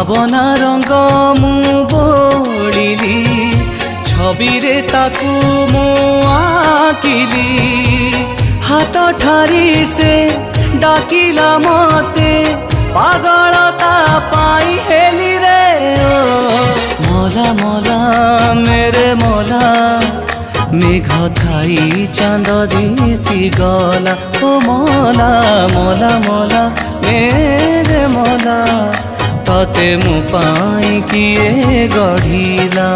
भावना रंग मु बोलिली छवि रे ताकू मु आकिली हाथ ठारी से डाकिला मते पागलता पाई हेली रे ओ मोला मोला मेरे मोला मेघ खाई चांद दिसी गला ओ मोला मोला मोला मेरे मोला तते मु पाई किए गढ़िला।